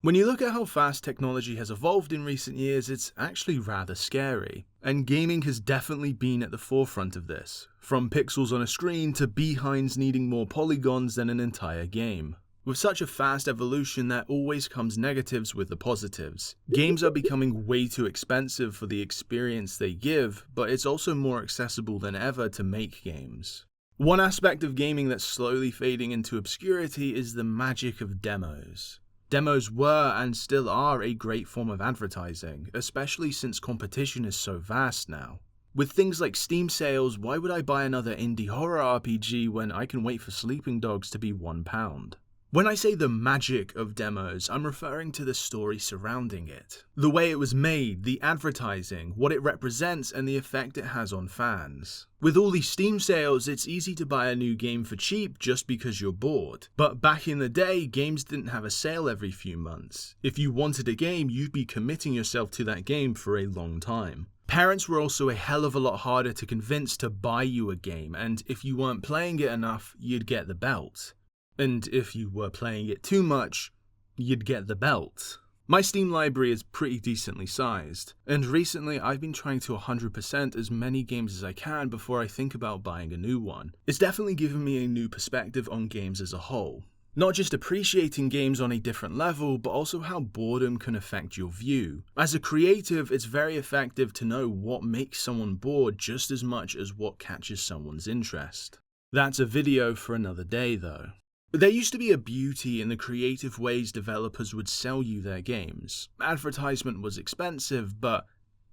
When you look at how fast technology has evolved in recent years, it's actually rather scary. And gaming has definitely been at the forefront of this, from pixels on a screen to behinds needing more polygons than an entire game. With such a fast evolution, there always comes negatives with the positives. Games are becoming way too expensive for the experience they give, but it's also more accessible than ever to make games. One aspect of gaming that's slowly fading into obscurity is the magic of demos. Demos were and still are a great form of advertising, especially since competition is so vast now. With things like Steam sales, why would I buy another indie horror RPG when I can wait for Sleeping Dogs to be £1? When I say the magic of demos, I'm referring to the story surrounding it. The way it was made, the advertising, what it represents, and the effect it has on fans. With all these Steam sales, it's easy to buy a new game for cheap just because you're bored. But back in the day, games didn't have a sale every few months. If you wanted a game, you'd be committing yourself to that game for a long time. Parents were also a hell of a lot harder to convince to buy you a game, and if you weren't playing it enough, you'd get the belt. And if you were playing it too much, you'd get the belt. My Steam library is pretty decently sized, and recently I've been trying to 100% as many games as I can before I think about buying a new one. It's definitely given me a new perspective on games as a whole. Not just appreciating games on a different level, but also how boredom can affect your view. As a creative, it's very effective to know what makes someone bored just as much as what catches someone's interest. That's a video for another day though. There used to be a beauty in the creative ways developers would sell you their games. Advertisement was expensive, but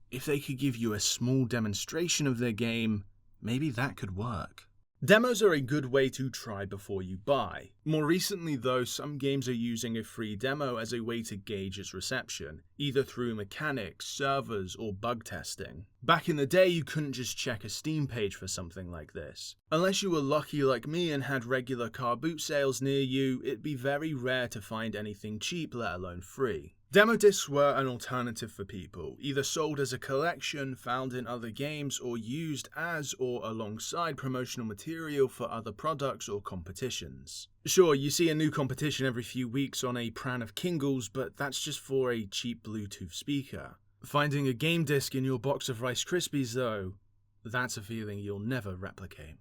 if they could give you a small demonstration of their game, maybe that could work. Demos are a good way to try before you buy. More recently though, some games are using a free demo as a way to gauge its reception, either through mechanics, servers, or bug testing. Back in the day, you couldn't just check a Steam page for something like this. Unless you were lucky like me and had regular car boot sales near you, it'd be very rare to find anything cheap, let alone free. Demo discs were an alternative for people, either sold as a collection found in other games or used as or alongside promotional material for other products or competitions. Sure, you see a new competition every few weeks on a pran of Kingles, but that's just for a cheap Bluetooth speaker. Finding a game disc in your box of Rice Krispies though, that's a feeling you'll never replicate.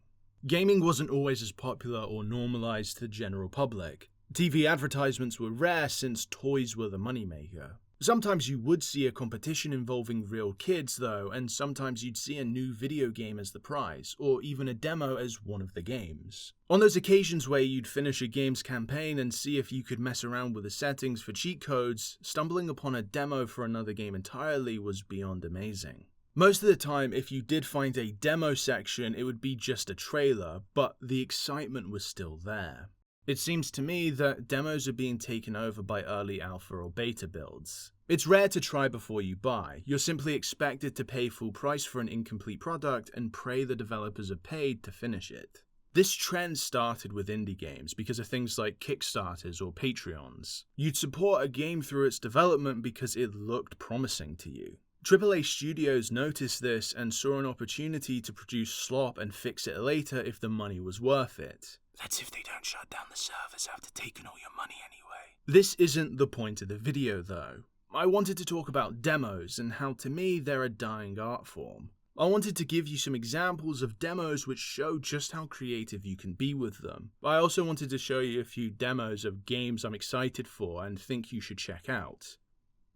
Gaming wasn't always as popular or normalized to the general public. TV advertisements were rare since toys were the moneymaker. Sometimes you would see a competition involving real kids though, and sometimes you'd see a new video game as the prize, or even a demo as one of the games. On those occasions where you'd finish a game's campaign and see if you could mess around with the settings for cheat codes, stumbling upon a demo for another game entirely was beyond amazing. Most of the time, if you did find a demo section, it would be just a trailer, but the excitement was still there. It seems to me that demos are being taken over by early alpha or beta builds. It's rare to try before you buy. You're simply expected to pay full price for an incomplete product and pray the developers are paid to finish it. This trend started with indie games because of things like Kickstarters or Patreons. You'd support a game through its development because it looked promising to you. AAA studios noticed this and saw an opportunity to produce slop and fix it later if the money was worth it. That's if they don't shut down the servers after taking all your money anyway. This isn't the point of the video though. I wanted to talk about demos and how to me they're a dying art form. I wanted to give you some examples of demos which show just how creative you can be with them. I also wanted to show you a few demos of games I'm excited for and think you should check out.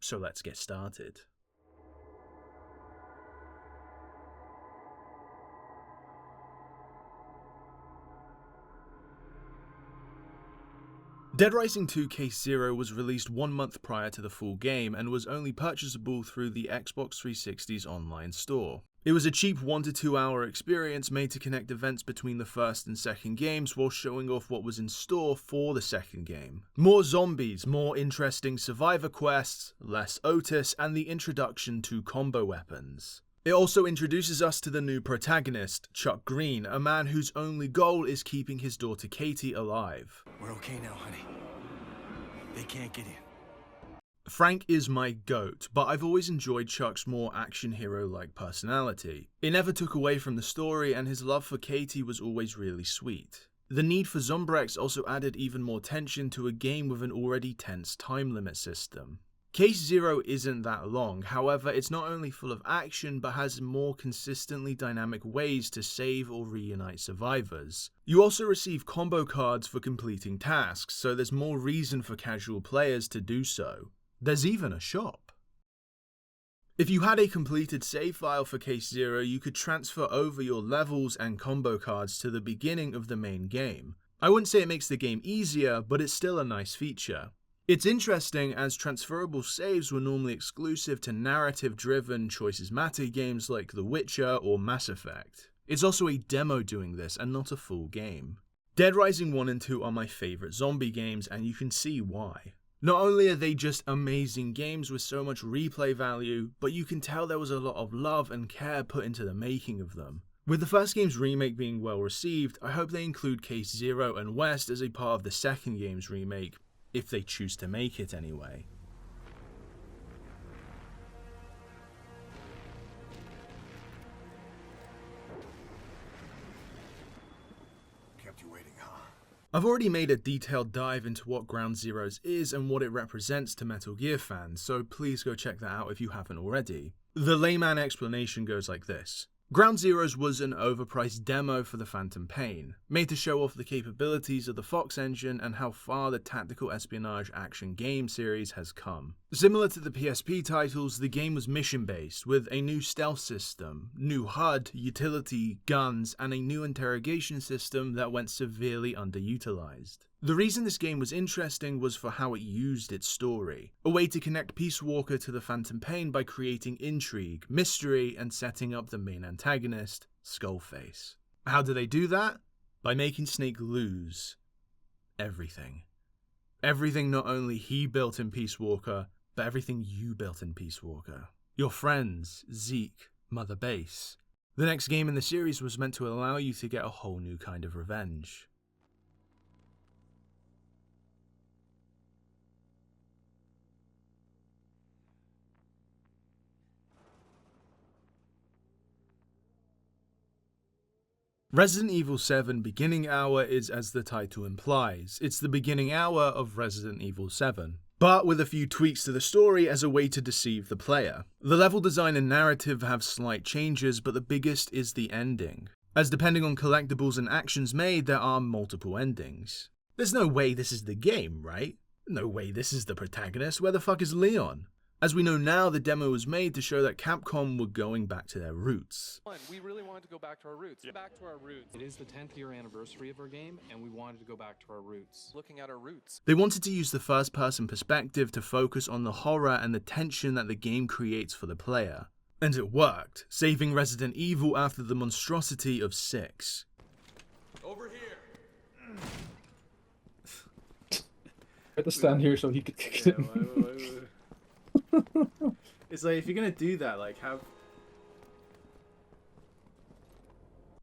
So let's get started. Dead Rising 2 Case Zero was released 1 month prior to the full game and was only purchasable through the Xbox 360's online store. It was a cheap 1 to 2 hour experience made to connect events between the first and second games while showing off what was in store for the second game. More zombies, more interesting survivor quests, less Otis, and the introduction to combo weapons. It also introduces us to the new protagonist, Chuck Green, a man whose only goal is keeping his daughter Katie alive. We're okay now, honey. They can't get in. Frank is my goat, but I've always enjoyed Chuck's more action hero-like personality. It never took away from the story, and his love for Katie was always really sweet. The need for Zombrex also added even more tension to a game with an already tense time limit system. Case Zero isn't that long, however it's not only full of action but has more consistently dynamic ways to save or reunite survivors. You also receive combo cards for completing tasks, so there's more reason for casual players to do so. There's even a shop. If you had a completed save file for Case Zero, you could transfer over your levels and combo cards to the beginning of the main game. I wouldn't say it makes the game easier, but it's still a nice feature. It's interesting as transferable saves were normally exclusive to narrative-driven Choices Matter games like The Witcher or Mass Effect. It's also a demo doing this and not a full game. Dead Rising 1 and 2 are my favourite zombie games, and you can see why. Not only are they just amazing games with so much replay value, but you can tell there was a lot of love and care put into the making of them. With the first game's remake being well received, I hope they include Case Zero and West as a part of the second game's remake, if they choose to make it anyway. Kept you waiting, huh? I've already made a detailed dive into what Ground Zeroes is and what it represents to Metal Gear fans, so please go check that out if you haven't already. The layman explanation goes like this. Ground Zeroes was an overpriced demo for the Phantom Pain, made to show off the capabilities of the Fox engine and how far the tactical espionage action game series has come. Similar to the PSP titles, the game was mission-based, with a new stealth system, new HUD, utility, guns, and a new interrogation system that went severely underutilized. The reason this game was interesting was for how it used its story, a way to connect Peace Walker to the Phantom Pain by creating intrigue, mystery, and setting up the main antagonist, Skullface. How do they do that? By making Snake lose everything. Everything not only he built in Peace Walker, but everything you built in Peace Walker. Your friends, Zeke, Mother Base. The next game in the series was meant to allow you to get a whole new kind of revenge. Resident Evil 7 Beginning Hour is as the title implies. It's the beginning hour of Resident Evil 7, but with a few tweaks to the story as a way to deceive the player. The level design and narrative have slight changes, but the biggest is the ending, as depending on collectibles and actions made, there are multiple endings. There's no way this is the game, right? No way this is the protagonist. Where the fuck is Leon? As we know now, the demo was made to show that Capcom were going back to their roots. We really wanted to go back to our roots. Back to our roots. It is the 10th year anniversary of our game, and we wanted to go back to our roots. Looking at our roots. They wanted to use the first-person perspective to focus on the horror and the tension that the game creates for the player. And it worked, saving Resident Evil after the monstrosity of 6. Over here. I had to stand here so he could kick it. It's like, if you're gonna do that, like, have...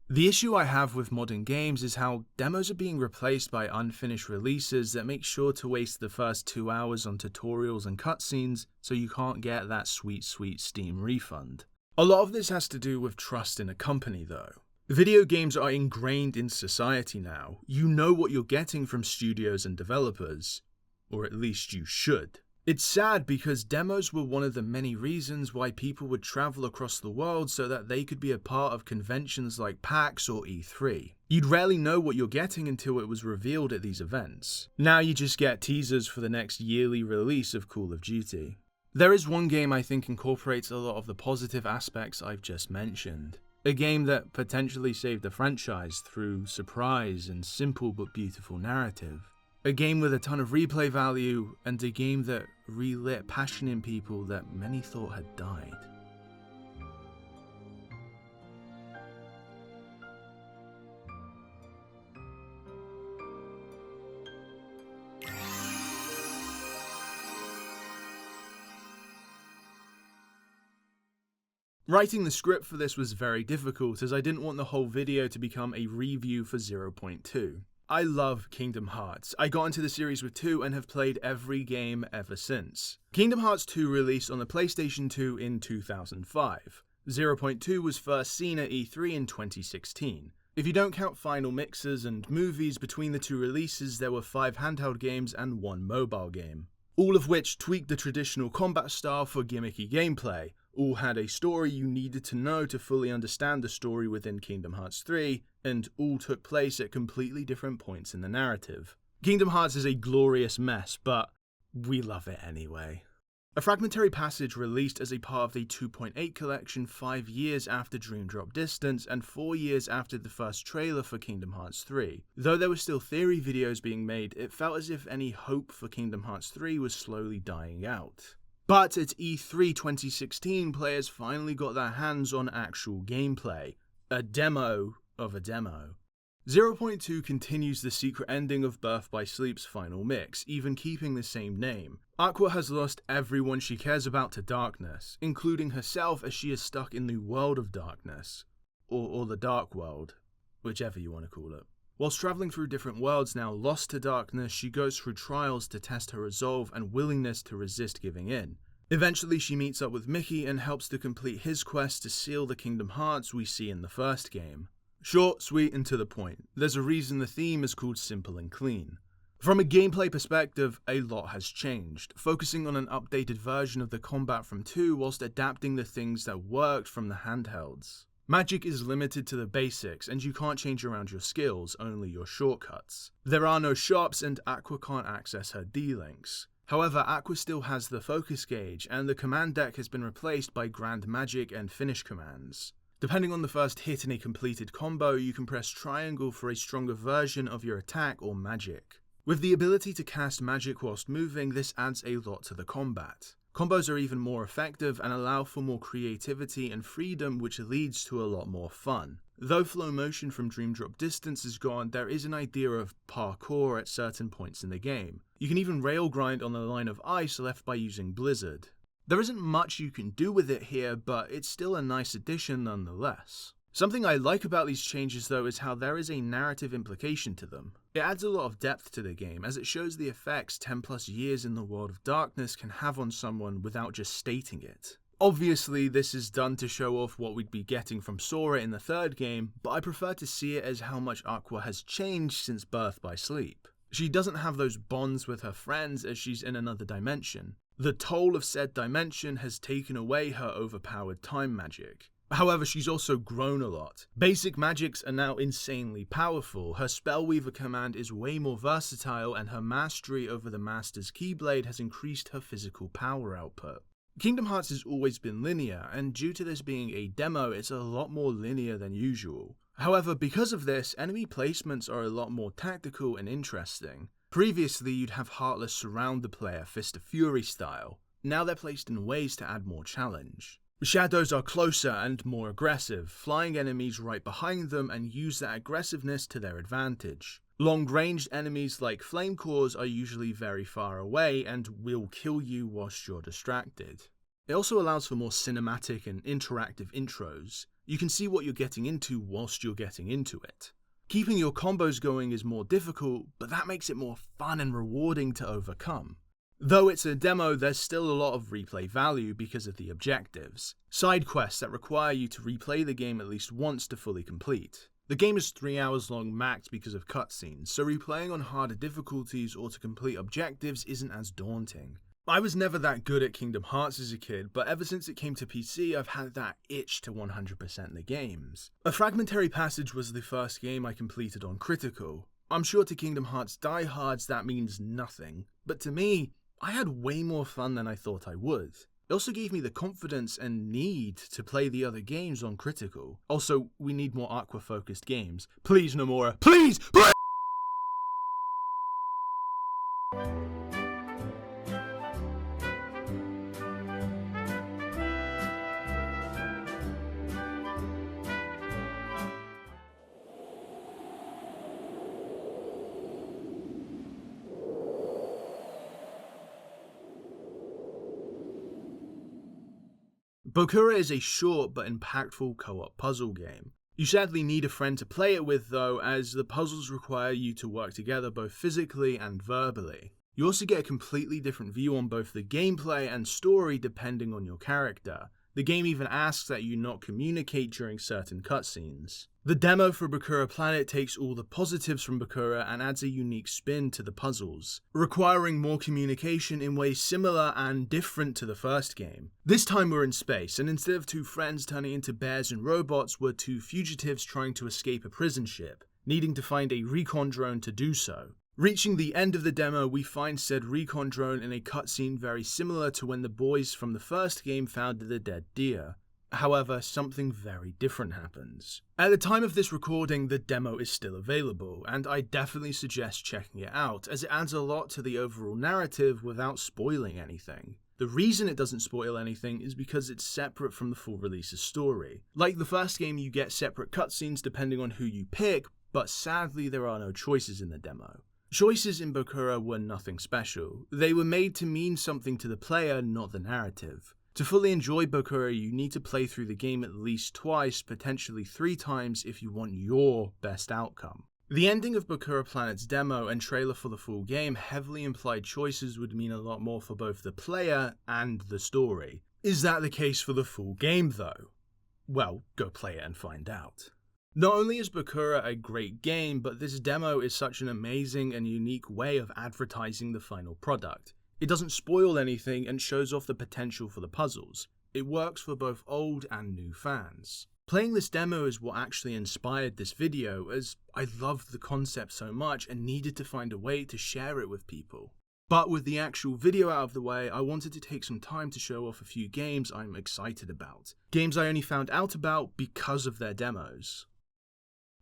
The issue I have with modern games is how demos are being replaced by unfinished releases that make sure to waste the first 2 hours on tutorials and cutscenes so you can't get that sweet Steam refund. A lot of this has to do with trust in a company though. Video games are ingrained in society now. You know what you're getting from studios and developers. Or at least you should. It's sad because demos were one of the many reasons why people would travel across the world so that they could be a part of conventions like PAX or E3. You'd rarely know what you're getting until it was revealed at these events. Now you just get teasers for the next yearly release of Call of Duty. There is one game I think incorporates a lot of the positive aspects I've just mentioned. A game that potentially saved the franchise through surprise and simple but beautiful narrative. A game with a ton of replay value, and a game that relit passion in people that many thought had died. Writing the script for this was very difficult as I didn't want the whole video to become a review for 0.2. I love Kingdom Hearts. I got into the series with 2 and have played every game ever since. Kingdom Hearts 2 released on the PlayStation 2 in 2005. 0.2 was first seen at E3 in 2016. If you don't count final mixers and movies, between the two releases there were 5 handheld games and 1 mobile game, all of which tweaked the traditional combat style for gimmicky gameplay, all had a story you needed to know to fully understand the story within Kingdom Hearts 3, and all took place at completely different points in the narrative. Kingdom Hearts is a glorious mess, but we love it anyway. A fragmentary passage released as a part of the 2.8 collection 5 years after Dream Drop Distance and 4 years after the first trailer for Kingdom Hearts 3. Though there were still theory videos being made, it felt as if any hope for Kingdom Hearts 3 was slowly dying out. But at E3 2016, players finally got their hands on actual gameplay. A demo of a demo. 0.2 continues the secret ending of Birth by Sleep's final mix, even keeping the same name. Aqua has lost everyone she cares about to darkness, including herself, as she is stuck in the world of darkness. Or the dark world, whichever you want to call it. Whilst travelling through different worlds now lost to darkness, she goes through trials to test her resolve and willingness to resist giving in. Eventually she meets up with Mickey and helps to complete his quest to seal the Kingdom Hearts we see in the first game. Short, sweet, and to the point. There's a reason the theme is called Simple and Clean. From a gameplay perspective, a lot has changed, focusing on an updated version of the combat from 2 whilst adapting the things that worked from the handhelds. Magic is limited to the basics, and you can't change around your skills, only your shortcuts. There are no shops, and Aqua can't access her D-links. However, Aqua still has the focus gauge, and the command deck has been replaced by Grand Magic and Finish commands. Depending on the first hit in a completed combo, you can press triangle for a stronger version of your attack or magic. With the ability to cast magic whilst moving, this adds a lot to the combat. Combos are even more effective and allow for more creativity and freedom, which leads to a lot more fun. Though flow motion from Dream Drop Distance is gone, there is an idea of parkour at certain points in the game. You can even rail grind on the line of ice left by using Blizzard. There isn't much you can do with it here, but it's still a nice addition nonetheless. Something I like about these changes though is how there is a narrative implication to them. It adds a lot of depth to the game, as it shows the effects 10 plus years in the world of darkness can have on someone without just stating it. Obviously this is done to show off what we'd be getting from Sora in the third game, but I prefer to see it as how much Aqua has changed since Birth by Sleep. She doesn't have those bonds with her friends as she's in another dimension. The toll of said dimension has taken away her overpowered time magic. However, she's also grown a lot. Basic magics are now insanely powerful, her Spellweaver command is way more versatile, and her mastery over the Master's Keyblade has increased her physical power output. Kingdom Hearts has always been linear, and due to this being a demo, it's a lot more linear than usual. However, because of this, enemy placements are a lot more tactical and interesting. Previously, you'd have Heartless surround the player Fist of Fury style. Now they're placed in ways to add more challenge. Shadows are closer and more aggressive, flying enemies right behind them and use that aggressiveness to their advantage. Long-ranged enemies like Flame Cores are usually very far away and will kill you whilst you're distracted. It also allows for more cinematic and interactive intros. You can see what you're getting into whilst you're getting into it. Keeping your combos going is more difficult, but that makes it more fun and rewarding to overcome. Though it's a demo, there's still a lot of replay value because of the objectives. Side quests that require you to replay the game at least once to fully complete. The game is 3 hours long max because of cutscenes, so replaying on harder difficulties or to complete objectives isn't as daunting. I was never that good at Kingdom Hearts as a kid, but ever since it came to PC, I've had that itch to 100% the games. A fragmentary passage was the first game I completed on Critical. I'm sure to Kingdom Hearts diehards that means nothing, but to me, I had way more fun than I thought I would. It also gave me the confidence and need to play the other games on Critical. Also, we need more Aqua-focused games. Please, Nomura. Please! Please! Bokura is a short but impactful co-op puzzle game. You sadly need a friend to play it with though, as the puzzles require you to work together both physically and verbally. You also get a completely different view on both the gameplay and story depending on your character. The game even asks that you not communicate during certain cutscenes. The demo for Bokura Planet takes all the positives from Bokura and adds a unique spin to the puzzles, requiring more communication in ways similar and different to the first game. This time we're in space, and instead of two friends turning into bears and robots, we're two fugitives trying to escape a prison ship, needing to find a recon drone to do so. Reaching the end of the demo, we find said recon drone in a cutscene very similar to when the boys from the first game found the dead deer. However, something very different happens. At the time of this recording, the demo is still available, and I definitely suggest checking it out, as it adds a lot to the overall narrative without spoiling anything. The reason it doesn't spoil anything is because it's separate from the full release's story. Like the first game, you get separate cutscenes depending on who you pick, but sadly there are no choices in the demo. Choices in Bokura were nothing special. They were made to mean something to the player, not the narrative. To fully enjoy Bokura, you need to play through the game at least twice, potentially 3 times if you want your best outcome. The ending of Bokura Planet's demo and trailer for the full game heavily implied choices would mean a lot more for both the player and the story. Is that the case for the full game though? Well, go play it and find out. Not only is Bokura a great game, but this demo is such an amazing and unique way of advertising the final product. It doesn't spoil anything and shows off the potential for the puzzles. It works for both old and new fans. Playing this demo is what actually inspired this video, as I loved the concept so much and needed to find a way to share it with people. But with the actual video out of the way, I wanted to take some time to show off a few games I'm excited about. Games I only found out about because of their demos.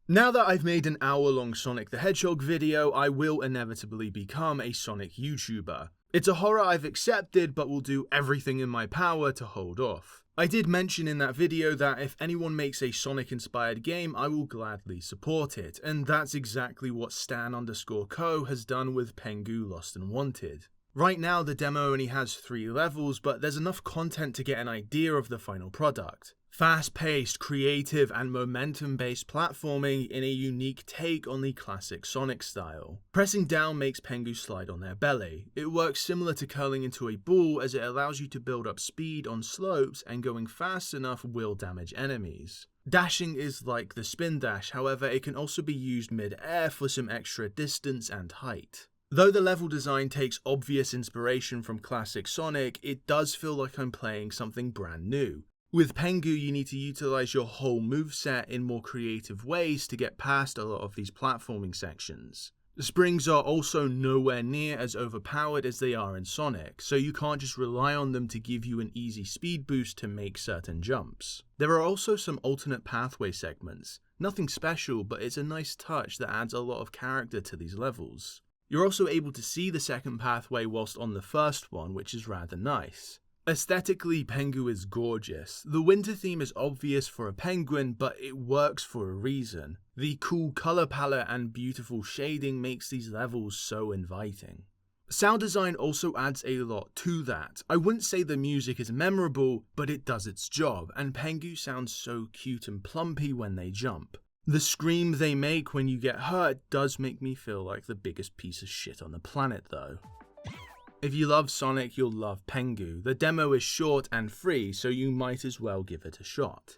Now that I've made an hour-long Sonic the Hedgehog video, I will inevitably become a Sonic YouTuber. It's a horror I've accepted, but will do everything in my power to hold off. I did mention in that video that if anyone makes a Sonic-inspired game, I will gladly support it, and that's exactly what Stan_Co has done with Pengu Lost and Wanted. Right now, the demo only has 3 levels, but there's enough content to get an idea of the final product. Fast-paced, creative, and momentum-based platforming in a unique take on the classic Sonic style. Pressing down makes Pengu slide on their belly. It works similar to curling into a ball, as it allows you to build up speed on slopes, and going fast enough will damage enemies. Dashing is like the spin dash, however it can also be used mid-air for some extra distance and height. Though the level design takes obvious inspiration from classic Sonic, it does feel like I'm playing something brand new. With Pengu, you need to utilize your whole moveset in more creative ways to get past a lot of these platforming sections. The springs are also nowhere near as overpowered as they are in Sonic, so you can't just rely on them to give you an easy speed boost to make certain jumps. There are also some alternate pathway segments. Nothing special, but it's a nice touch that adds a lot of character to these levels. You're also able to see the second pathway whilst on the first one, which is rather nice. Aesthetically, Pengu is gorgeous. The winter theme is obvious for a penguin, but it works for a reason. The cool color palette and beautiful shading makes these levels so inviting. Sound design also adds a lot to that. I wouldn't say the music is memorable, but it does its job, and Pengu sounds so cute and plumpy when they jump. The scream they make when you get hurt does make me feel like the biggest piece of shit on the planet though. If you love Sonic, you'll love Pengu. The demo is short and free, so you might as well give it a shot.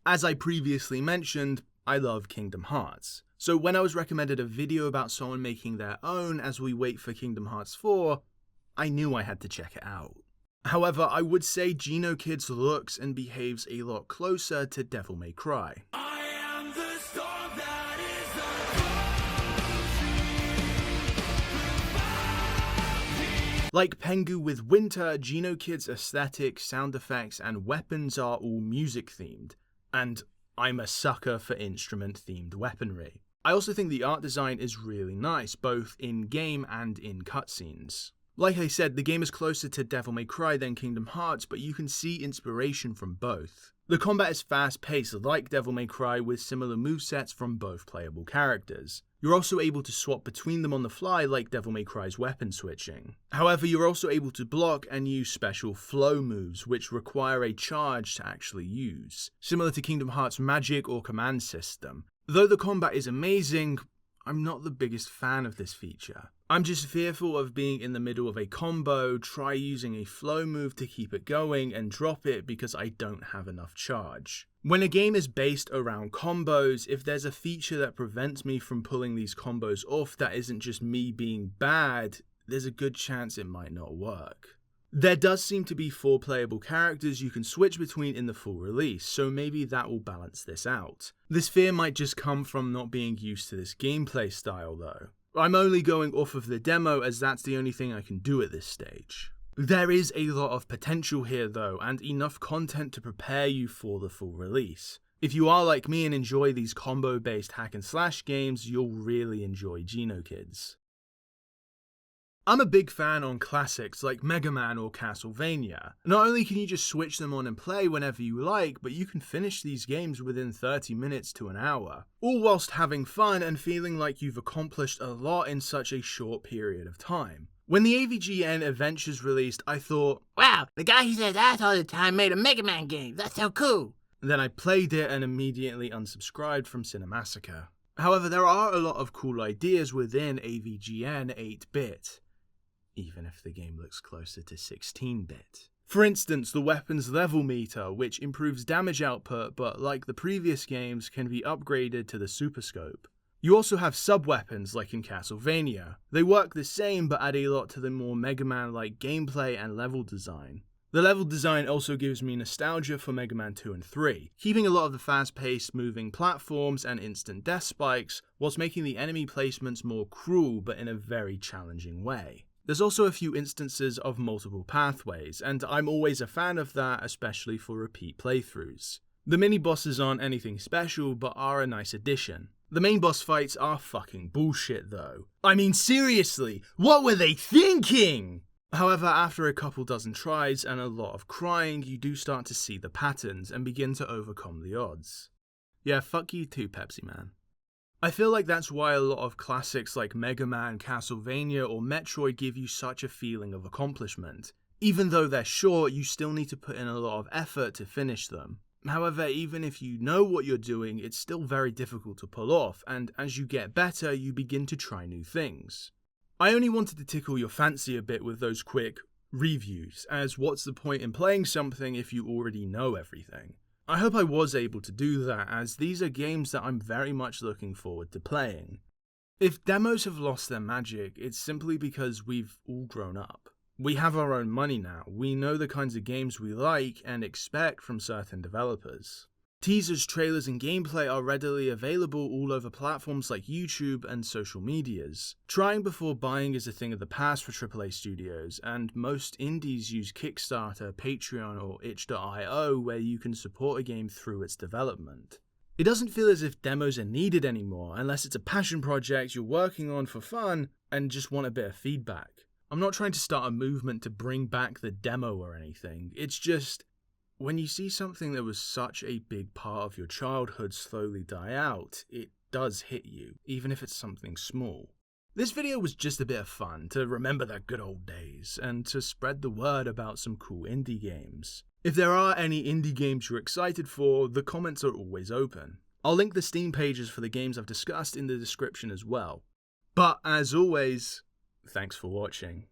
As I previously mentioned, I love Kingdom Hearts. So when I was recommended a video about someone making their own as we wait for Kingdom Hearts 4, I knew I had to check it out. However, I would say Genokids looks and behaves a lot closer to Devil May Cry. I am the storm that is Like Pengu with Winter, Genokids' aesthetic, sound effects, and weapons are all music themed. And I'm a sucker for instrument-themed weaponry. I also think the art design is really nice, both in-game and in cutscenes. Like I said, the game is closer to Devil May Cry than Kingdom Hearts, but you can see inspiration from both. The combat is fast-paced like Devil May Cry with similar movesets from both playable characters. You're also able to swap between them on the fly like Devil May Cry's weapon switching. However, you're also able to block and use special flow moves which require a charge to actually use, similar to Kingdom Hearts' magic or command system. Though the combat is amazing, I'm not the biggest fan of this feature. I'm just fearful of being in the middle of a combo, try using a flow move to keep it going and drop it because I don't have enough charge. When a game is based around combos, if there's a feature that prevents me from pulling these combos off that isn't just me being bad, there's a good chance it might not work. There does seem to be 4 playable characters you can switch between in the full release, so maybe that will balance this out. This fear might just come from not being used to this gameplay style though. I'm only going off of the demo as that's the only thing I can do at this stage. There is a lot of potential here though, and enough content to prepare you for the full release. If you are like me and enjoy these combo-based hack and slash games, you'll really enjoy Genokids. I'm a big fan on classics like Mega Man or Castlevania. Not only can you just switch them on and play whenever you like, but you can finish these games within 30 minutes to an hour, all whilst having fun and feeling like you've accomplished a lot in such a short period of time. When the AVGN Adventures released, I thought, wow, the guy who says that all the time made a Mega Man game, that's so cool. Then I played it and immediately unsubscribed from Cinemassacre. However, there are a lot of cool ideas within AVGN 8-bit. Even if the game looks closer to 16-bit. For instance, the weapon's level meter, which improves damage output but like the previous games can be upgraded to the Super Scope. You also have sub-weapons like in Castlevania. They work the same but add a lot to the more Mega Man-like gameplay and level design. The level design also gives me nostalgia for Mega Man 2 and 3, keeping a lot of the fast-paced moving platforms and instant death spikes, whilst making the enemy placements more cruel but in a very challenging way. There's also a few instances of multiple pathways, and I'm always a fan of that, especially for repeat playthroughs. The mini-bosses aren't anything special, but are a nice addition. The main boss fights are fucking bullshit though. I mean seriously, what were they thinking? However, after a couple dozen tries and a lot of crying, you do start to see the patterns and begin to overcome the odds. Yeah, fuck you too, Pepsi Man. I feel like that's why a lot of classics like Mega Man, Castlevania, or Metroid give you such a feeling of accomplishment. Even though they're short, you still need to put in a lot of effort to finish them. However, even if you know what you're doing, it's still very difficult to pull off, and as you get better, you begin to try new things. I only wanted to tickle your fancy a bit with those quick reviews, as what's the point in playing something if you already know everything? I hope I was able to do that, as these are games that I'm very much looking forward to playing. If demos have lost their magic, it's simply because we've all grown up. We have our own money now, we know the kinds of games we like and expect from certain developers. Teasers, trailers, and gameplay are readily available all over platforms like YouTube and social medias. Trying before buying is a thing of the past for AAA studios, and most indies use Kickstarter, Patreon, or itch.io where you can support a game through its development. It doesn't feel as if demos are needed anymore unless it's a passion project you're working on for fun and just want a bit of feedback. I'm not trying to start a movement to bring back the demo or anything, it's just when you see something that was such a big part of your childhood slowly die out, it does hit you, even if it's something small. This video was just a bit of fun to remember the good old days, and to spread the word about some cool indie games. If there are any indie games you're excited for, the comments are always open. I'll link the Steam pages for the games I've discussed in the description as well. But as always, thanks for watching.